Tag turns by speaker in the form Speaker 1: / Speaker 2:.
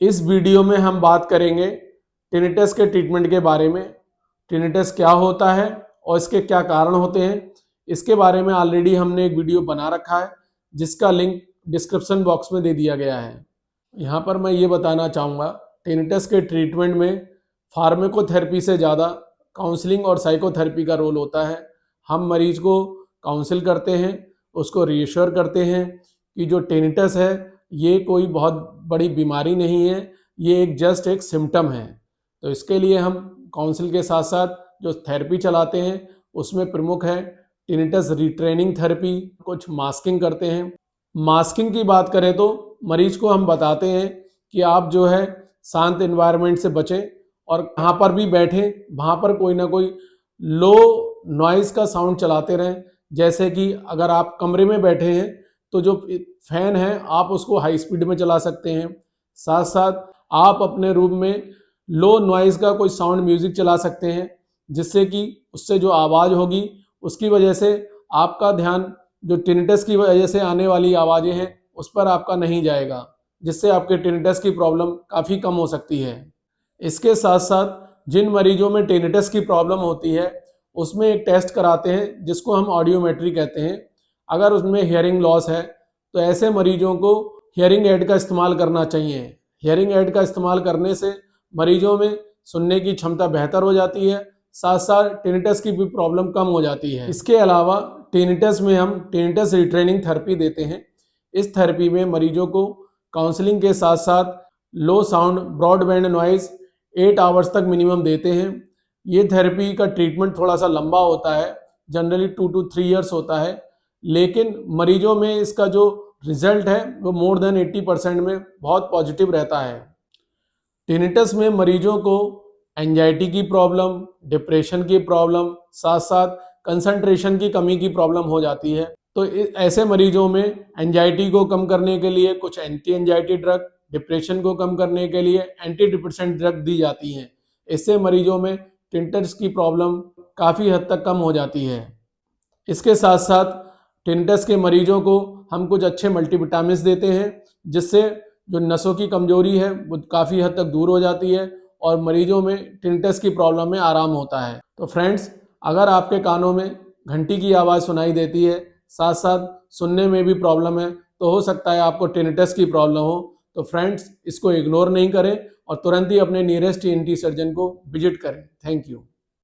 Speaker 1: इस वीडियो में हम बात करेंगे टिनिटस के ट्रीटमेंट के बारे में। टिनिटस क्या होता है और इसके क्या कारण होते हैं, इसके बारे में ऑलरेडी हमने एक वीडियो बना रखा है जिसका लिंक डिस्क्रिप्शन बॉक्स में दे दिया गया है। यहाँ पर मैं ये बताना चाहूँगा, टिनिटस के ट्रीटमेंट में फार्माकोथेरेपी से ज़्यादा काउंसलिंग और साइकोथेरेपी का रोल होता है। हम मरीज को काउंसिल करते हैं, उसको रीअश्योर करते हैं कि जो टिनिटस है ये कोई बहुत बड़ी बीमारी नहीं है, ये जस्ट एक सिम्टम है। तो इसके लिए हम काउंसिल के साथ साथ जो थेरेपी चलाते हैं उसमें प्रमुख है टिनिटस रिट्रेनिंग थेरेपी, कुछ मास्किंग करते हैं। मास्किंग की बात करें तो मरीज को हम बताते हैं कि आप जो है शांत एनवायरनमेंट से बचें और कहाँ पर भी बैठें वहाँ पर कोई ना कोई लो नॉइज़ का साउंड चलाते रहें। जैसे कि अगर आप कमरे में बैठे हैं तो जो फैन है आप उसको हाई स्पीड में चला सकते हैं। साथ साथ आप अपने रूम में लो नॉइज़ का कोई साउंड म्यूजिक चला सकते हैं, जिससे कि उससे जो आवाज़ होगी उसकी वजह से आपका ध्यान जो टिनिटस की वजह से आने वाली आवाज़ें हैं उस पर आपका नहीं जाएगा, जिससे आपके टिनिटस की प्रॉब्लम काफ़ी कम हो सकती है। इसके साथ साथ जिन मरीजों में टिनिटस की प्रॉब्लम होती है उसमें एक टेस्ट कराते हैं जिसको हम ऑडियोमेट्री कहते हैं। अगर उसमें हियरिंग लॉस है तो ऐसे मरीजों को हियरिंग एड का इस्तेमाल करना चाहिए। हियरिंग एड का इस्तेमाल करने से मरीजों में सुनने की क्षमता बेहतर हो जाती है, साथ साथ टिनिटस की भी प्रॉब्लम कम हो जाती है। इसके अलावा टिनिटस में हम टिनिटस रिट्रेनिंग थेरेपी देते हैं। इस थेरेपी में मरीजों को काउंसलिंग के साथ साथ low sound broadband noise 8 hours तक मिनिमम देते हैं। ये थेरेपी का ट्रीटमेंट थोड़ा सा लंबा होता है, जनरली 2 to 3 ईयर्स होता है, लेकिन मरीजों में इसका जो रिजल्ट है वो मोर देन 80% में बहुत पॉजिटिव रहता है। टिनिटस में मरीजों को एंजाइटी की प्रॉब्लम, डिप्रेशन की प्रॉब्लम, साथ साथ कंसंट्रेशन की कमी की प्रॉब्लम हो जाती है। तो ऐसे मरीजों में एंजाइटी को कम करने के लिए कुछ एंटी एंजाइटी ड्रग, डिप्रेशन को कम करने के लिए एंटी डिप्रेसेंट ड्रग दी जाती हैं। इससे मरीजों में टिनिटस की प्रॉब्लम काफ़ी हद तक कम हो जाती है। इसके साथ साथ टिनिटस के मरीजों को हम कुछ अच्छे मल्टीविटामिन्स देते हैं, जिससे जो नसों की कमजोरी है वो काफ़ी हद तक दूर हो जाती है और मरीजों में टिनिटस की प्रॉब्लम में आराम होता है। तो फ्रेंड्स, अगर आपके कानों में घंटी की आवाज़ सुनाई देती है, साथ साथ सुनने में भी प्रॉब्लम है, तो हो सकता है आपको टिनिटस की प्रॉब्लम हो। तो फ्रेंड्स, इसको इग्नोर नहीं करें और तुरंत ही अपने नियरेस्ट ईएनटी सर्जन को विजिट करें। Thank you.